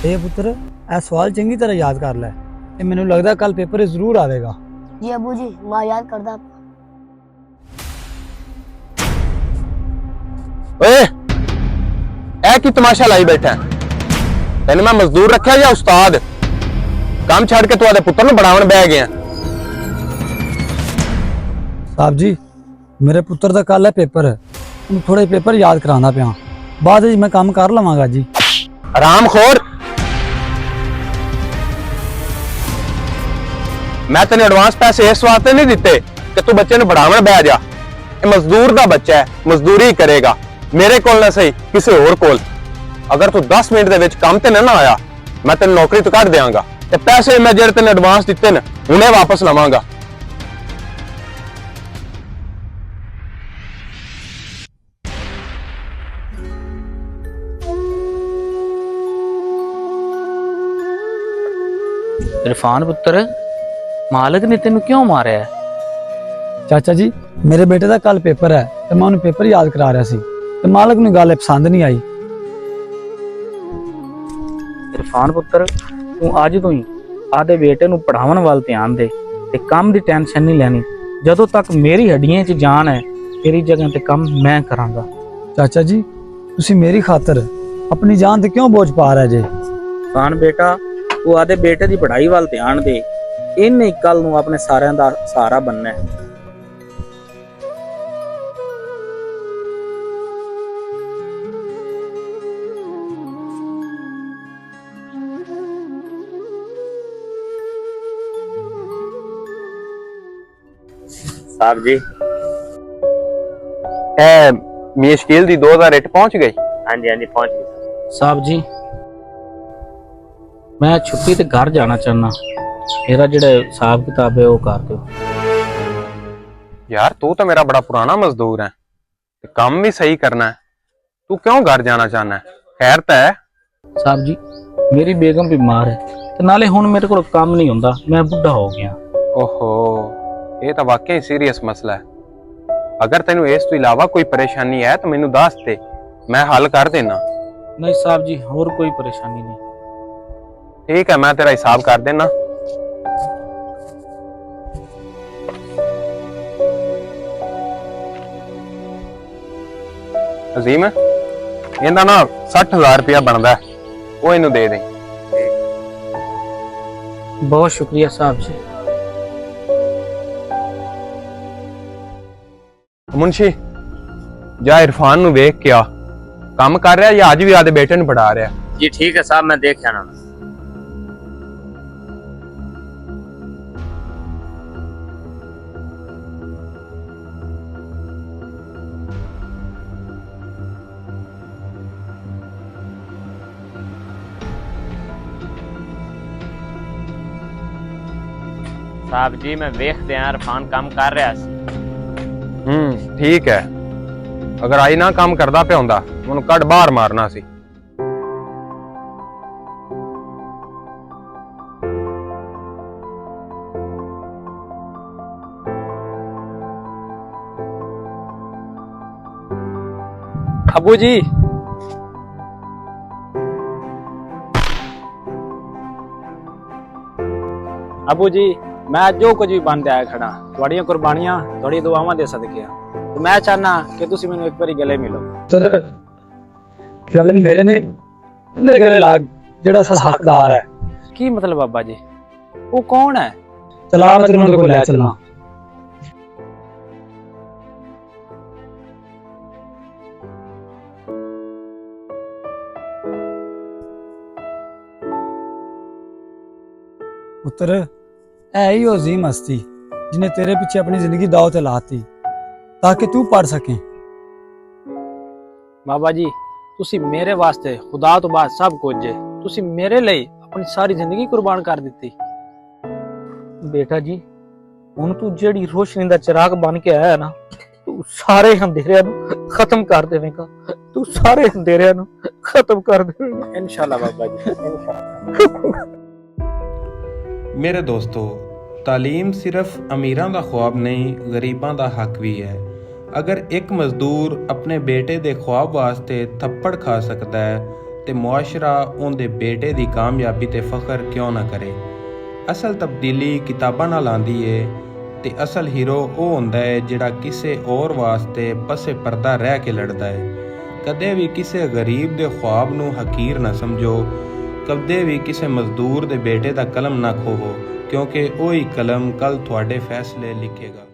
ਇਹ ਪੁੱਤਰ ਇਹ ਸਵਾਲ ਚੰਗੀ ਤਰ੍ਹਾਂ ਯਾਦ ਕਰ ਲੈ। ਇਹ ਮੈਨੂੰ ਲੱਗਦਾ ਕੱਲ ਪੇਪਰ ਜ਼ਰੂਰ ਆਵੇਗਾ। जी अबू जी मैं याद करदा। ਓਏ ਇਹ ਕੀ ਤਮਾਸ਼ਾ ਲਾਈ ਬੈਠਾ ਤੈਨੂੰ ਮੈਂ ਮਜ਼ਦੂਰ ਰੱਖਿਆ ਜਾਂ ਉਸਤਾਦ? ਕੰਮ ਛੱਡ ਕੇ ਤੂੰ ਆਦੇ ਪੁੱਤਰ ਨੂੰ ਬਣਾਉਣ ਬਹਿ ਗਿਆ। ਸਾਹਿਬ ਜੀ ਮੇਰੇ ਪੁੱਤਰ ਦਾ ਕੱਲ ਹੈ ਪੇਪਰ, ਉਹਨੂੰ ਥੋੜੇ ਪੇਪਰ ਯਾਦ ਕਰਾਉਣਾ ਪਿਆ, ਬਾਅਦ ਵਿੱਚ ਮੈਂ ਕੰਮ ਕਰ ਲਵਾਂਗਾ ਜੀ। ਹਰਾਮਖੋਰ, मैं तेने एडवांस पैसे इस वास्ते नहीं दिते कि तू बच्चे ਨੂੰ ਪੜਾਉਣ ਬਹਿ ਜਾ। ਇਹ ਮਜ਼ਦੂਰ ਦਾ ਬੱਚਾ ਹੈ, ਮਜ਼ਦੂਰੀ ਕਰੇਗਾ, ਮੇਰੇ ਕੋਲ ਨਾ ਸਹੀ ਕਿਸੇ ਹੋਰ ਕੋਲ। ਅਗਰ ਤੂੰ 10 ਮਿੰਟ ਦੇ ਵਿੱਚ ਕੰਮ ਤੇ ਨਾ ਆਇਆ ਮੈਂ ਤੈਨੂੰ ਨੌਕਰੀ ਤੋਂ ਕੱਢ ਦਿਆਂਗਾ ਤੇ ਪੈਸੇ ਮੈਂ ਜਿਹੜੇ ਤੈਨੂੰ ਐਡਵਾਂਸ ਦਿੱਤੇ ਨੇ ਹੁਣੇ ਵਾਪਸ ਲਵਾਂਗਾ। इरफान पुत्र मालिक ने तेन क्यों मारा है? ਚਾਚਾ ਜੀ ਮੇਰੇ ਬੇਟੇ ਦਾ ਕੱਲ ਪੇਪਰ ਹੈ ਤੇ ਮੈਂ ਉਹਨੂੰ ਪੇਪਰ ਯਾਦ ਕਰਾ ਰਿਹਾ ਸੀ ਤੇ ਮਾਲਕ ਨੂੰ ਗੱਲ ਪਸੰਦ ਨਹੀਂ ਆਈ। इरफान पुत्र तू अज तो ही आदे बेटे ਨੂੰ ਪੜਾਉਣ ਵੱਲ ਧਿਆਨ ਦੇ ਤੇ ਕੰਮ ਦੀ ਟੈਨਸ਼ਨ ਨਹੀਂ ਲੈਣੀ। ਜਦੋਂ ਤੱਕ ਮੇਰੀ ਹੱਡੀਆਂ 'ਚ ਜਾਨ ਹੈ ਤੇਰੀ ਜਗ੍ਹਾ ਤੇ ਕੰਮ ਮੈਂ ਕਰਾਂਗਾ। ਚਾਚਾ ਜੀ ਤੁਸੀਂ ਮੇਰੀ ਖਾਤਰ ਆਪਣੀ ਜਾਨ ਤੇ ਕਿਉਂ ਬੋਝ ਪਾ ਰਹੇ ਜੇ? ਇਰਫਾਨ बेटा ਤੂੰ ਆਦੇ ਬੇਟੇ ਦੀ ਪੜ੍ਹਾਈ ਵੱਲ ਧਿਆਨ ਦੇ, ਇਹਨੇ ਕੱਲ ਨੂੰ ਆਪਣੇ ਸਾਰਿਆਂ ਦਾ ਸਹਾਰਾ ਬਣਨਾ ਹੈ। साहब जी ਮੀਰ ਸ਼ਕੀਲ ਦੀ 2000 ਰੇਟ ਪਹੁੰਚ ਗਈ? हाँ जी पहुंच गए साहब जी। मैं छुट्टी ते घर जाना चाहना, मेरा जेड़ा हिसाब किताब है वो कर दो। यार तू तो मेरा बड़ा पुराना मजदूर है, काम भी सही करना है, तू क्यों घर जाना चाहना है? खैर तो है साहब जी मेरी बेगम बीमार है ते नाले हुण मेरे कोल काम नहीं हुंदा, मैं बुढ़ा हो गया। ओहो ये तो वाकई सीरियस मसला है। अगर तेनू इस तो इलावा कोई परेशानी है तो मैनू दस दे, मैं हल कर देना। नहीं साहब जी और कोई परेशानी नहीं। ठीक है मैं तेरा हिसाब कर देना। अजीम इहदा ना 60,000 रुपया बनता है, वो इनू दे दे। बहुत शुक्रिया साहब जी। मुंशी जा इरफान नू वेख के आ, काम कर रहा या अज भी आदे बेटे नू पढ़ा रहा? जी ठीक है साहब मैं देख आना। साहब जी मैं वेख दिया इरफान काम कर रहा सी। ठीक है, अगर आई ना काम करदा पिया हुंदा ओनू कड बाहर मारना सी। अबू जी अबू जी मैं जो कुछ भी बन आया खड़ा थोड़िया कुर्बानियां थोड़ी दुआवां दे सदके तो मैं चाहना कि तुसी मैनू एक बारी गले मिलो। ਸਰ ਗੱਲ ਮੇਰੇ ਨੇ ਉਹਦੇ ਗਲੇ ਲੱਗ ਜਿਹੜਾ ਅਸਲ ਹੱਕਦਾਰ ਹੈ। की मतलब बाबा जी वो कौन है? ਚਲਾ ਮੈਂ ਤੈਨੂੰ ਉਹਦੇ ਕੋਲ ਲੈ ਚੱਲਾਂ। ਪੁੱਤਰ ਇਹ ਹੀ ਉਹ ਅਜ਼ੀਮ ਹਸਤੀ ਜਿਹਨੇ ਤੇਰੇ ਪਿੱਛੇ ਆਪਣੀ ਜ਼ਿੰਦਗੀ ਦਾਅ ਤੇ ਲਾਤੀ ਤਾਂ ਕਿ ਤੂੰ ਪੜ ਸਕੇ। बाबा जी तुसी मेरे वास्ते खुदा तो बाद सब कुछ जे तुसी मेरे लिए अपनी सारी जिंदगी कुर्बान कर दी। बेटा जी हुण तू जेड़ी रोशनी दा चिराग बन के आया है ना, तू सारे अंधेरिਆਂ ਨੂੰ खत्म कर देवेगा। तू सारे अंधेरिਆਂ ਨੂੰ खत्म कर देवेगा इंशाल्लाह बाबा जी इंशाल्लाह। ਮੇਰੇ ਦੋਸਤੋ ਤਾਲੀਮ ਸਿਰਫ ਅਮੀਰਾਂ ਦਾ ख्वाब ਨਹੀਂ, ਗਰੀਬਾਂ ਦਾ ਹੱਕ ਵੀ ਹੈ। ਅਗਰ ਇੱਕ ਮਜ਼ਦੂਰ ਆਪਣੇ ਬੇਟੇ ਦੇ ख्वाब ਵਾਸਤੇ ਥੱਪੜ ਖਾ ਸਕਦਾ ਹੈ ਤੇ ਮੁਆਸ਼ਰਾ ਉਹਦੇ ਬੇਟੇ ਦੀ ਕਾਮਯਾਬੀ ਤੇ ਫਖਰ ਕਿਉਂ ਨਾ ਕਰੇ। ਅਸਲ ਤਬਦੀਲੀ ਕਿਤਾਬਾਂ ਨਾਲ ਆਂਦੀ ਏ ਤੇ ਅਸਲ ਹੀਰੋ ਉਹ ਹੁੰਦਾ ਹੈ ਜਿਹੜਾ ਕਿਸੇ ਹੋਰ ਵਾਸਤੇ ਪਸੇ ਪਰਦਾ ਰਹਿ ਕੇ ਲੜਦਾ ਹੈ। ਕਦੇ ਵੀ ਕਿਸੇ ਗਰੀਬ ਦੇ ख्वाब ਨੂੰ ਹਕੀਰ ਨਾ ਸਮਝੋ, ਕਦੇ ਵੀ ਕਿਸੇ ਮਜ਼ਦੂਰ ਦੇ ਬੇਟੇ ਦਾ ਕਲਮ ਨਾ ਖੋਵੋ, ਕਿਉਂਕਿ ਉਹੀ ਕਲਮ ਕੱਲ ਤੁਹਾਡੇ ਫੈਸਲੇ ਲਿਖੇਗਾ।